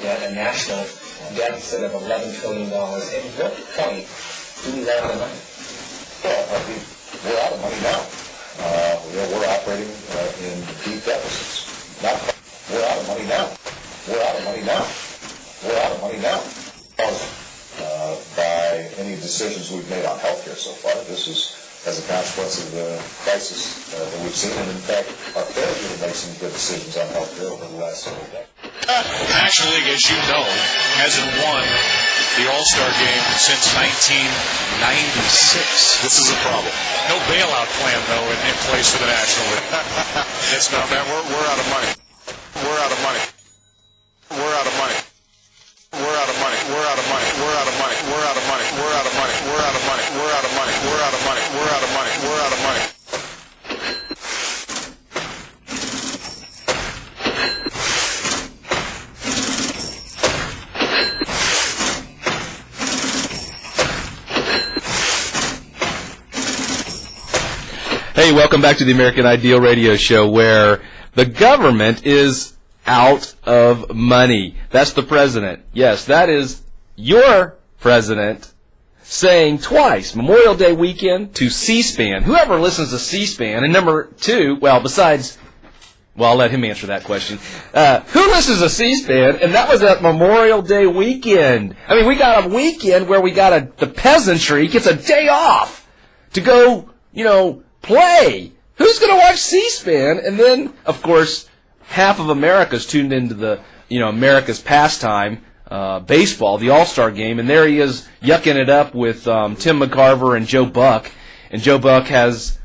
debt, a national deficit of $11 trillion. At what point do we run out of money? Well, we're out of money now. We're operating in deep deficits. We're out of money now. We're out of money now. We're out of money now. By any decisions we've made on healthcare so far, this is as a consequence of the crisis that we've seen, and in fact, our failure to make some good decisions on healthcare over the last several decades. National League, as you know, hasn't won the All-Star game since 1996. This is a problem. No bailout plan, though, in place for the National League. It's not, man. We're out of money. We're out of money. We're out of money. We're out of money. We're out of money. We're out of money. We're out of money. We're out of money. We're out of money. We're out of money. We're out of money. We're out of money. We're out of money. Hey, welcome back to the American Ideal Radio Show, where the government is out of money. That's the president. Yes, that is your president saying twice, Memorial Day weekend, to C-SPAN. Whoever listens to C-SPAN, and number two, well, besides, well, I'll let him answer that question. Who listens to C-SPAN? And that was at Memorial Day weekend. I mean, we got a weekend where the peasantry gets a day off to go, play. Who's going to watch C-SPAN? And then, of course, half of America's tuned into the, America's pastime, baseball, the All-Star game, and there he is yucking it up with Tim McCarver and Joe Buck. And Joe Buck has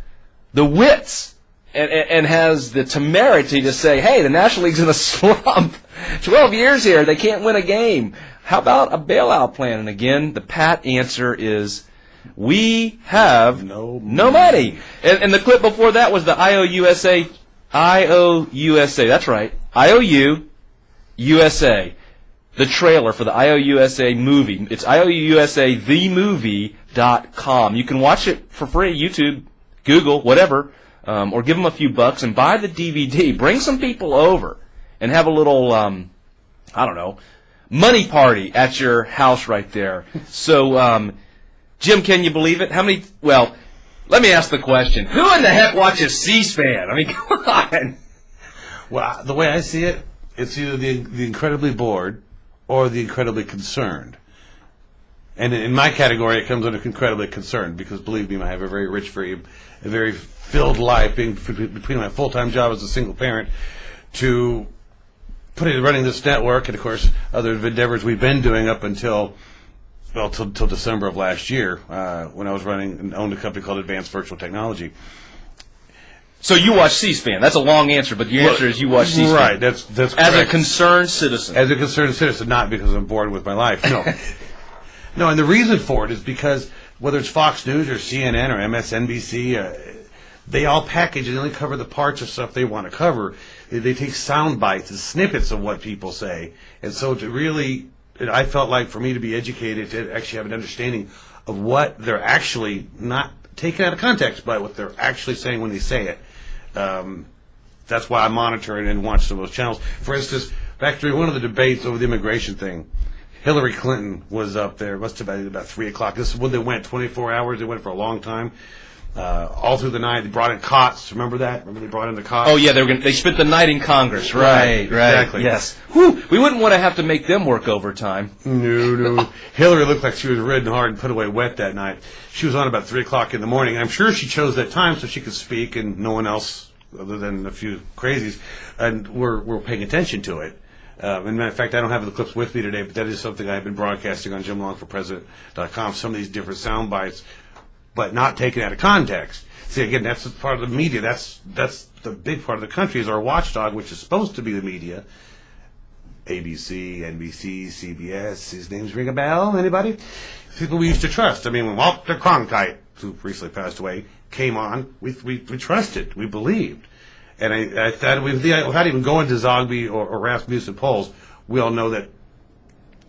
the wits and has the temerity to say, hey, the National League's in a slump. 12 years here, they can't win a game. How about a bailout plan? And again, the pat answer is, we have no money. And the clip before that was the IOUSA, that's right, IOUSA, the trailer for the IOUSA movie. It's IOUSAthemovie.com. You can watch it for free, YouTube, Google, whatever, or give them a few bucks and buy the DVD. Bring some people over and have a little, money party at your house right there. So, Jim, can you believe it? Well, let me ask the question. Who in the heck watches C-SPAN? I mean, come on. Well, the way I see it, it's either the incredibly bored or the incredibly concerned. And in my category, it comes under incredibly concerned because, believe me, I have a very rich, a very filled life being between my full-time job as a single parent to running this network and, of course, other endeavors we've been doing up until till December of last year, when I was running and owned a company called Advanced Virtual Technology. So you watch C-SPAN. That's a long answer, but your answer is you watch C-SPAN. Right, that's correct. As a concerned citizen. As a concerned citizen, not because I'm bored with my life. No. No, and the reason for it is because whether it's Fox News or CNN or MSNBC, they all package and only cover the parts of stuff they want to cover. They take sound bites and snippets of what people say. And so to really... I felt like for me to be educated, to actually have an understanding of what they're actually not taken out of context, but what they're actually saying when they say it. That's why I monitor it and watch some of those channels. For instance, back during one of the debates over the immigration thing, Hillary Clinton was up there. It must have been about 3 o'clock. This is when they went 24 hours. They went for a long time. All through the night, they brought in cots. Remember that? Remember they brought in the cots? Oh yeah, they spent the night in Congress. Right. Exactly. Yes. Whew, we wouldn't want to have to make them work overtime. No. Hillary looked like she was ridden hard and put away wet that night. She was on about 3 o'clock in the morning. I'm sure she chose that time so she could speak, and no one else, other than a few crazies, and we're paying attention to it. In fact, I don't have the clips with me today, but that is something I've been broadcasting on JimLongForPresident.com. Some of these different sound bites, but not taken out of context. See, again, that's part of the media. That's the big part of the country is our watchdog, which is supposed to be the media. ABC, NBC, CBS. His names ring a bell? Anybody? People we used to trust. I mean, when Walter Cronkite, who recently passed away, came on, we trusted, we believed. And I thought without even going to Zogby or Rasmussen polls, we all know that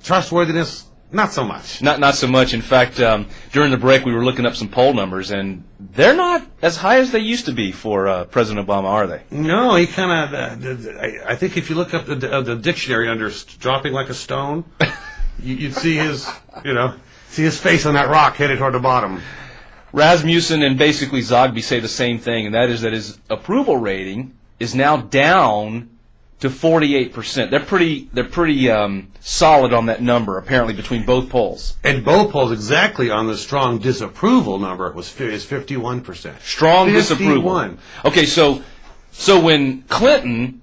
trustworthiness Not so much. Not so much. In fact, during the break, we were looking up some poll numbers, and they're not as high as they used to be for President Obama, are they? No, he kind of. I think if you look up the dictionary under "dropping like a stone," you'd see his, see his face on that rock headed toward the bottom. Rasmussen and basically Zogby say the same thing, and that is that his approval rating is now down to 48%. They're pretty solid on that number, apparently, between both polls. And both polls exactly on the strong disapproval number is 51%. Strong 51. disapproval. Okay, so when Clinton,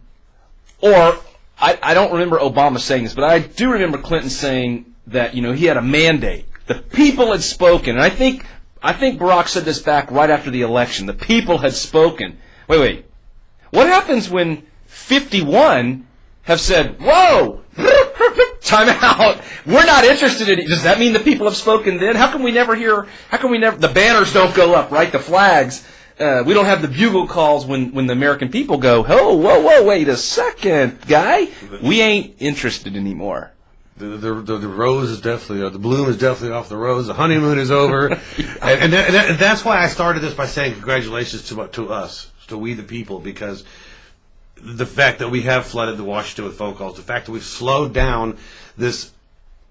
or I don't remember Obama saying this, but I do remember Clinton saying that he had a mandate. The people had spoken, and I think Barack said this back right after the election. The people had spoken. Wait. What happens when 51 have said, whoa, time out, we're not interested in it? Does that mean the people have spoken then? How come the banners don't go up, right? The flags. We don't have the bugle calls when the American people go, oh, whoa, wait a second, guy. We ain't interested anymore. The rose is definitely, the bloom is definitely off the rose. The honeymoon is over. and that's why I started this by saying congratulations to us, to we the people, because the fact that we have flooded the Washington with phone calls, the fact that we've slowed down this,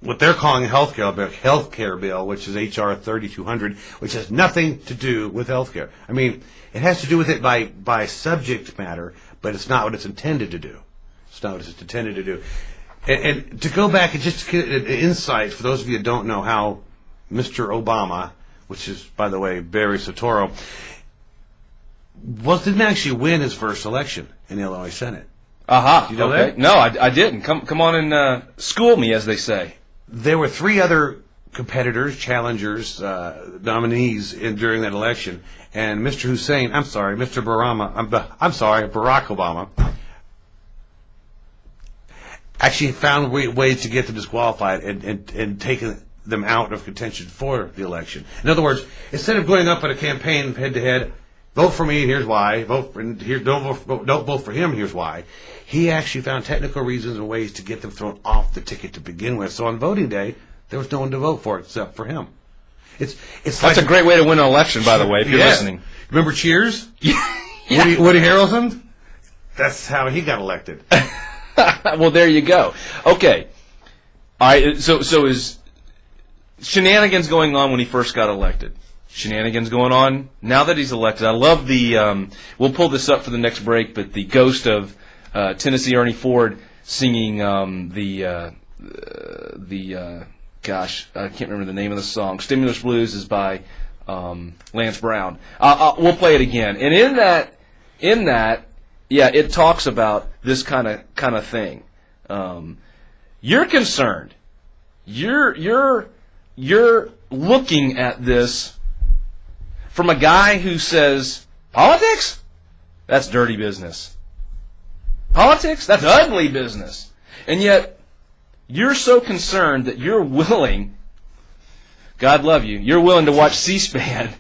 what they're calling a healthcare bill, which is H.R. 3200, which has nothing to do with healthcare. I mean, it has to do with it by subject matter, but it's not what it's intended to do. It's not what it's intended to do. And to go back and just get an insight, for those of you who don't know how Mr. Obama, which is, by the way, Barry Soetoro, didn't actually win his first election in the Illinois Senate. Aha. Do you know okay. that? No, I didn't. Come on and school me, as they say. There were three other competitors, challengers, nominees during that election, and Mr. Barack Obama, actually found ways to get them disqualified and taken them out of contention for the election. In other words, instead of going up in a campaign head to head, vote for me, here's why. Don't vote for him, here's why. He actually found technical reasons and ways to get them thrown off the ticket to begin with. So on voting day, there was no one to vote for except for him. That's a great way to win an election, by the way, if you're listening. Remember Cheers? Yeah. Woody Harrelson? That's how he got elected. Well, there you go. Okay. All right. So is shenanigans going on when he first got elected? Shenanigans going on now that he's elected. I love the. We'll pull this up for the next break, but the ghost of Tennessee Ernie Ford singing gosh, I can't remember the name of the song. Stimulus Blues is by Lance Brown. We'll play it again, and in that. Yeah, it talks about this kind of thing. You're concerned. You're looking at this from a guy who says, politics? That's dirty business. Politics? That's ugly business. And yet, you're so concerned that you're willing, God love you, you're willing to watch C-SPAN,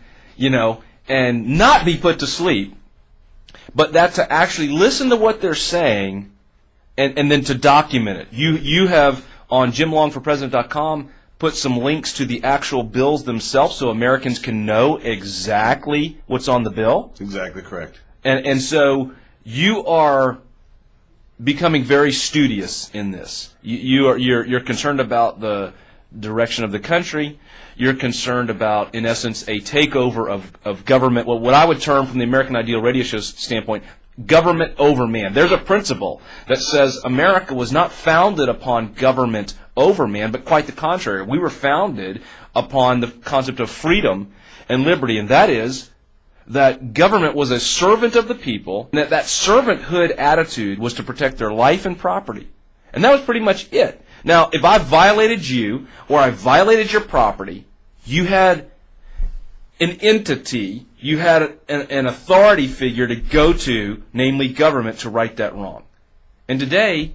and not be put to sleep. But that to actually listen to what they're saying and then to document it. You have, on JimLongForPresident.com, put some links to the actual bills themselves so Americans can know exactly what's on the bill. That's exactly correct. And so you are becoming very studious in this. You're concerned about the direction of the country. You're concerned about, in essence, a takeover of government, what I would term from the American Ideal Radio Show's standpoint, government over man. There's a principle that says America was not founded upon government over man, but quite the contrary. We were founded upon the concept of freedom and liberty, and that is that government was a servant of the people, and that servanthood attitude was to protect their life and property. And that was pretty much it. Now, if I violated you or I violated your property, you had an entity, you had an authority figure to go to, namely government, to right that wrong. And today,